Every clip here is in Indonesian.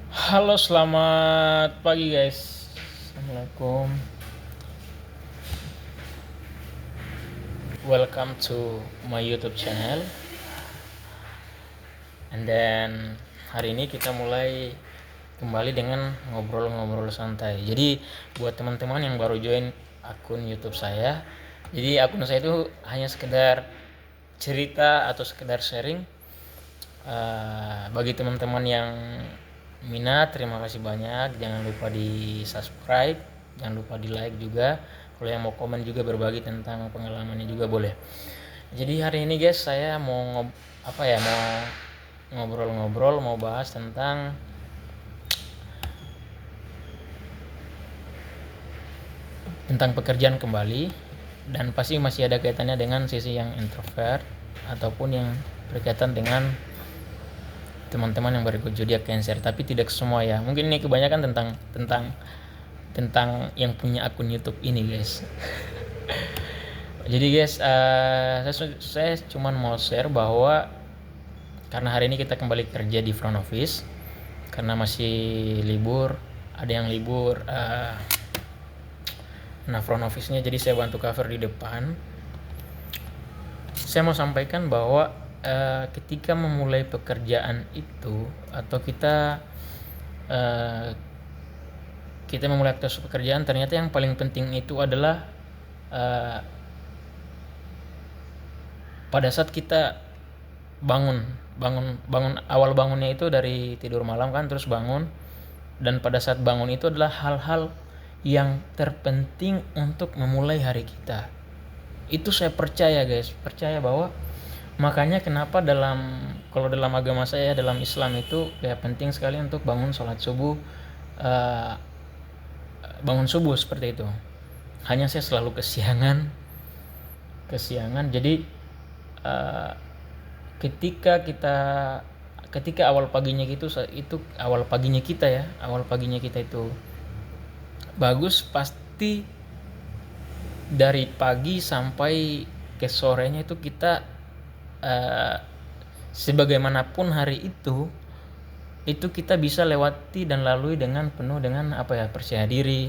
Halo, selamat pagi guys. Assalamualaikum. Welcome to my YouTube channel. And then hari ini kita mulai kembali dengan ngobrol-ngobrol santai. Jadi buat teman-teman yang baru join akun YouTube saya, jadi akun saya itu hanya sekedar cerita atau sekedar sharing. Bagi teman-teman yang minat, terima kasih banyak. Jangan lupa di subscribe, jangan lupa di like juga. Kalau yang mau komen juga berbagi tentang pengalamannya juga boleh. Jadi hari ini guys, saya mau mau ngobrol-ngobrol, mau bahas tentang pekerjaan kembali, dan pasti masih ada kaitannya dengan sisi yang introvert ataupun yang berkaitan dengan teman-teman yang berikut zodiak Cancer, tapi tidak semua ya. Mungkin ini kebanyakan tentang yang punya akun YouTube ini guys. Jadi guys, saya cuman mau share bahwa karena hari ini kita kembali kerja di front office karena masih libur, ada yang libur. Nah, front office-nya jadi saya bantu cover di depan. Saya mau sampaikan bahwa ketika memulai pekerjaan itu, atau kita memulai aktivitas pekerjaan, ternyata yang paling penting itu adalah pada saat kita bangun awal bangunnya itu dari tidur malam kan, terus bangun, dan pada saat bangun itu adalah hal-hal yang terpenting untuk memulai hari kita. Itu saya percaya guys, percaya bahwa makanya kenapa kalau dalam agama saya, dalam Islam itu ya penting sekali untuk bangun sholat subuh, bangun subuh seperti itu. Hanya saya selalu kesiangan. Jadi ketika awal paginya awal paginya kita itu bagus, pasti dari pagi sampai ke sorenya itu kita sebagaimanapun hari itu kita bisa lewati dan lalui dengan penuh dengan percaya diri,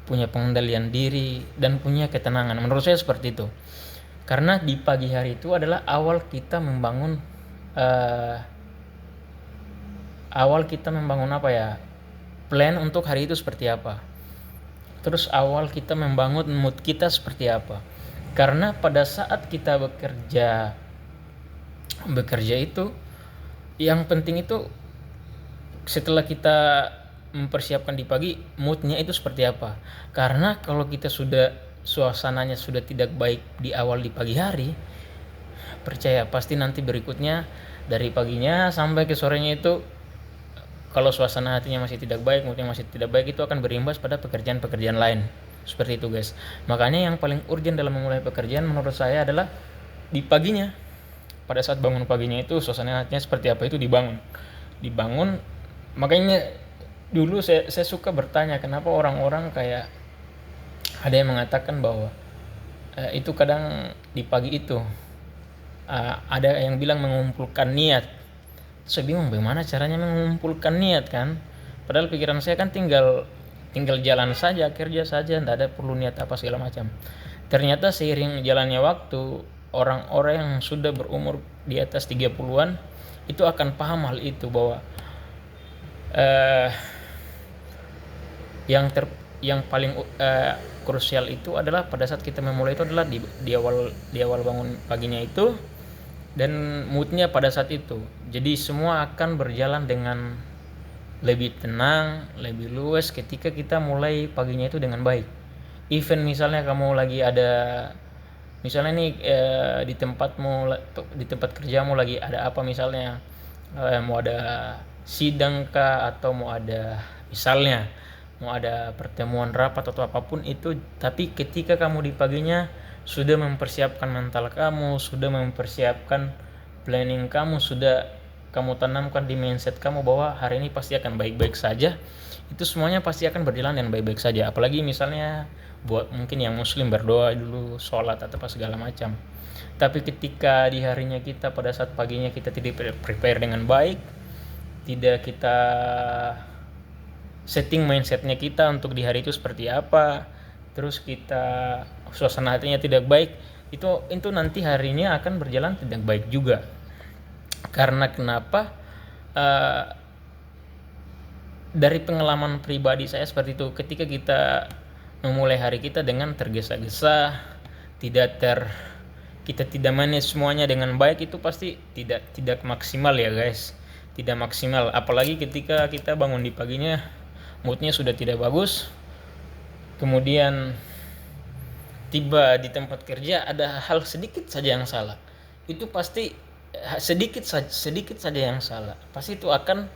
punya pengendalian diri, dan punya ketenangan. Menurut saya seperti itu. Karena di pagi hari itu adalah awal kita membangun plan untuk hari itu seperti apa. Terus awal kita membangun mood kita seperti apa. Karena pada saat kita bekerja itu yang penting itu setelah kita mempersiapkan di pagi, moodnya itu seperti apa. Karena kalau kita suasananya sudah tidak baik di pagi hari, percaya pasti nanti berikutnya dari paginya sampai ke sorenya itu, kalau suasana hatinya masih tidak baik, moodnya masih tidak baik, itu akan berimbas pada pekerjaan-pekerjaan lain. Seperti itu guys. Makanya yang paling urgent dalam memulai pekerjaan menurut saya adalah di paginya. Pada saat bangun paginya itu suasana hatinya seperti apa, itu dibangun. Makanya dulu saya suka bertanya, kenapa orang-orang kayak ada yang mengatakan bahwa itu kadang di pagi itu ada yang bilang mengumpulkan niat. Saya bingung bagaimana caranya mengumpulkan niat kan, padahal pikiran saya kan tinggal jalan saja, kerja saja, tidak ada perlu niat apa segala macam. Ternyata seiring jalannya waktu, orang-orang yang sudah berumur di atas 30-an itu akan paham hal itu, bahwa yang paling krusial itu adalah pada saat kita memulai itu adalah di awal bangun paginya itu, dan moodnya pada saat itu. Jadi semua akan berjalan dengan lebih tenang, lebih luas ketika kita mulai paginya itu dengan baik. Even misalnya kamu lagi ada, misalnya nih di tempat kerjamu lagi ada apa, misalnya mau ada sidang kah, atau mau ada pertemuan rapat atau apapun itu, tapi ketika kamu di paginya sudah mempersiapkan mental kamu, sudah mempersiapkan planning kamu, sudah kamu tanamkan di mindset kamu bahwa hari ini pasti akan baik-baik saja, itu semuanya pasti akan berjalan dengan baik-baik saja. Apalagi misalnya buat mungkin yang muslim, berdoa dulu, sholat atau apa segala macam. Tapi ketika di harinya kita, pada saat paginya kita tidak prepare dengan baik, tidak kita setting mindsetnya kita untuk di hari itu seperti apa, terus kita suasana hatinya tidak baik, itu nanti harinya akan berjalan tidak baik juga. Karena kenapa? Dari pengalaman pribadi saya seperti itu, ketika kita memulai hari kita dengan tergesa-gesa, kita tidak manage semuanya dengan baik, itu pasti tidak maksimal ya guys, tidak maksimal. Apalagi ketika kita bangun di paginya moodnya sudah tidak bagus, kemudian tiba di tempat kerja ada hal sedikit saja yang salah, itu pasti sedikit saja yang salah, pasti itu akan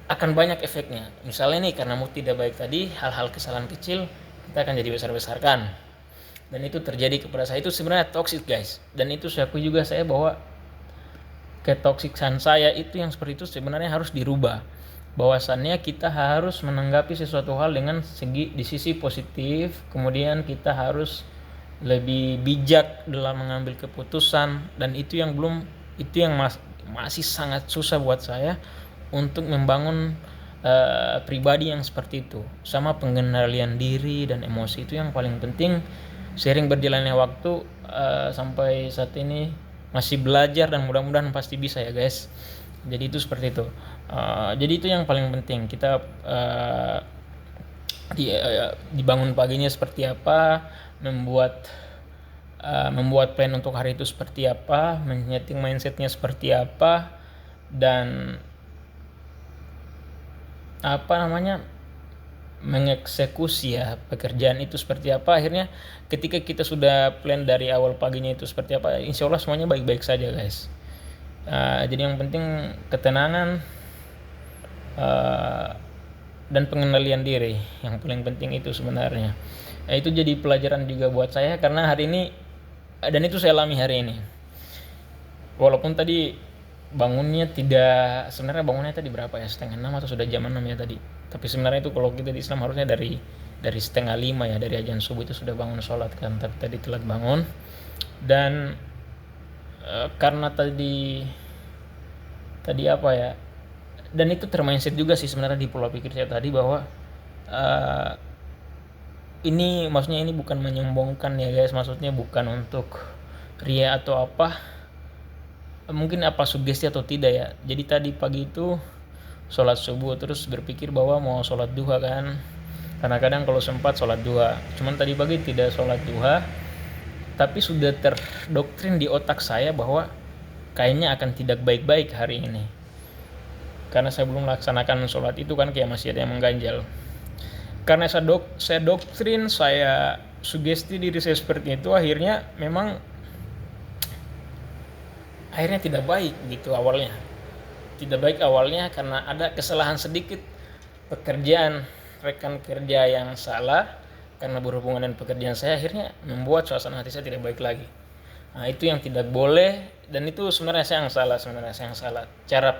banyak efeknya. Misalnya nih, karena mood tidak baik tadi, hal-hal kesalahan kecil kita akan jadi besar-besarkan, dan itu terjadi kepada saya. Itu sebenarnya toxic guys, dan itu saya akui juga saya bahwa ketoksikan saya itu yang seperti itu sebenarnya harus dirubah. Bahwasannya kita harus menanggapi sesuatu hal dengan di sisi positif, kemudian kita harus lebih bijak dalam mengambil keputusan, dan itu yang masih sangat susah buat saya untuk membangun pribadi yang seperti itu. Sama pengendalian diri dan emosi, itu yang paling penting. Seiring berjalannya waktu sampai saat ini masih belajar, dan mudah-mudahan pasti bisa ya guys. Jadi itu seperti itu. Jadi itu yang paling penting, kita dibangun paginya seperti apa, membuat plan untuk hari itu seperti apa, menyeting mindsetnya seperti apa, dan mengeksekusi ya pekerjaan itu seperti apa. Akhirnya ketika kita sudah plan dari awal paginya itu seperti apa, insya Allah semuanya baik-baik saja guys. Jadi yang penting ketenangan dan pengendalian diri, yang paling penting itu sebenarnya. Itu jadi pelajaran juga buat saya, karena hari ini, dan itu saya alami hari ini. Walaupun tadi sebenarnya bangunnya tadi berapa ya, 5:30 atau sudah jam 6 ya tadi. Tapi sebenarnya itu kalau kita di Islam harusnya dari 4:30 ya, dari azan subuh itu sudah bangun sholat kan. Tapi tadi telat bangun, dan karena tadi apa ya, dan itu termindset juga sih sebenarnya di pola pikir saya tadi, bahwa ini maksudnya ini bukan menyombongkan ya guys, maksudnya bukan untuk ria atau apa, mungkin apa sugesti atau tidak ya. Jadi tadi pagi itu sholat subuh, terus berpikir bahwa mau sholat duha kan, karena kadang kalau sempat sholat duha. Cuman tadi pagi tidak sholat duha, tapi sudah terdoktrin di otak saya bahwa kayaknya akan tidak baik-baik hari ini, karena saya belum melaksanakan sholat itu kan, kayak masih ada yang mengganjal. Karena saya doktrin, saya sugesti diri saya seperti itu, akhirnya tidak baik gitu awalnya. Tidak baik awalnya karena ada kesalahan sedikit, pekerjaan rekan kerja yang salah, karena berhubungan dengan pekerjaan saya, akhirnya membuat suasana hati saya tidak baik lagi. Itu yang tidak boleh, dan itu sebenarnya saya yang salah. Cara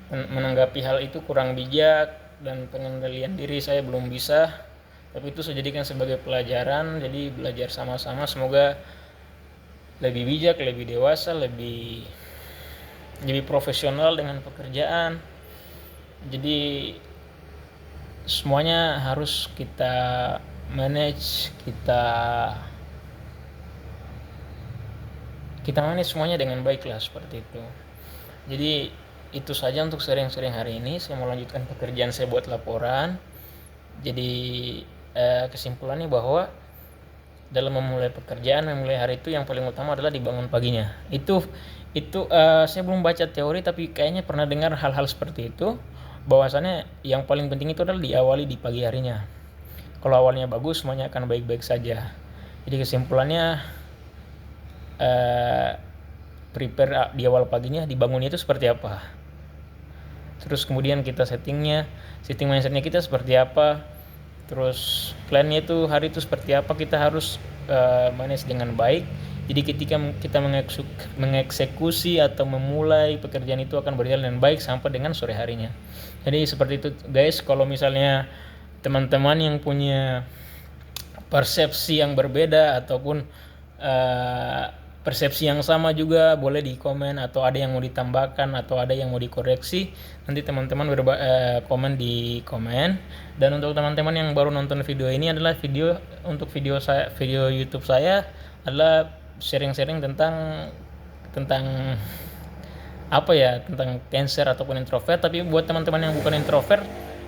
menanggapi hal itu kurang bijak, dan pengendalian diri saya belum bisa. Tapi itu saya jadikan sebagai pelajaran, jadi belajar sama-sama, semoga lebih bijak, lebih dewasa, lebih profesional dengan pekerjaan. Jadi semuanya harus kita manage, kita manage semuanya dengan baik lah, seperti itu. Jadi itu saja untuk sharing-sharing hari ini. Saya mau lanjutkan pekerjaan saya buat laporan. Jadi kesimpulannya bahwa dalam memulai pekerjaan, memulai hari itu, yang paling utama adalah dibangun paginya. Itu saya belum baca teori, tapi kayaknya pernah dengar hal-hal seperti itu, bahwasannya yang paling penting itu adalah diawali di pagi harinya. Kalau awalnya bagus, semuanya akan baik-baik saja. Jadi kesimpulannya, prepare di awal paginya, dibangunnya itu seperti apa, terus kemudian kita setting mindsetnya kita seperti apa, terus plannya itu hari itu seperti apa, kita harus manage dengan baik. Jadi ketika kita mengeksekusi atau memulai pekerjaan itu akan berjalan dengan baik sampai dengan sore harinya. Jadi seperti itu guys. Kalau misalnya teman-teman yang punya persepsi yang berbeda, ataupun persepsi yang sama juga boleh di komen, atau ada yang mau ditambahkan atau ada yang mau dikoreksi, nanti teman-teman komen di komen. Dan untuk teman-teman yang baru nonton video ini, adalah video YouTube saya adalah sharing-sharing tentang apa ya, tentang Cancer ataupun introvert. Tapi buat teman-teman yang bukan introvert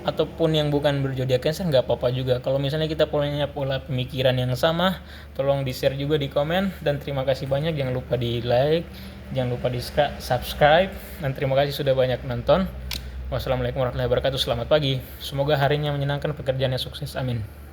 ataupun yang bukan berzodiak Cancer, nggak apa-apa juga. Kalau misalnya kita punya pola pemikiran yang sama, tolong di-share juga di komen. Dan terima kasih banyak, jangan lupa di like, jangan lupa di subscribe, dan terima kasih sudah banyak nonton. Wassalamualaikum warahmatullahi wabarakatuh. Selamat pagi, semoga harinya menyenangkan, pekerjaannya sukses, amin.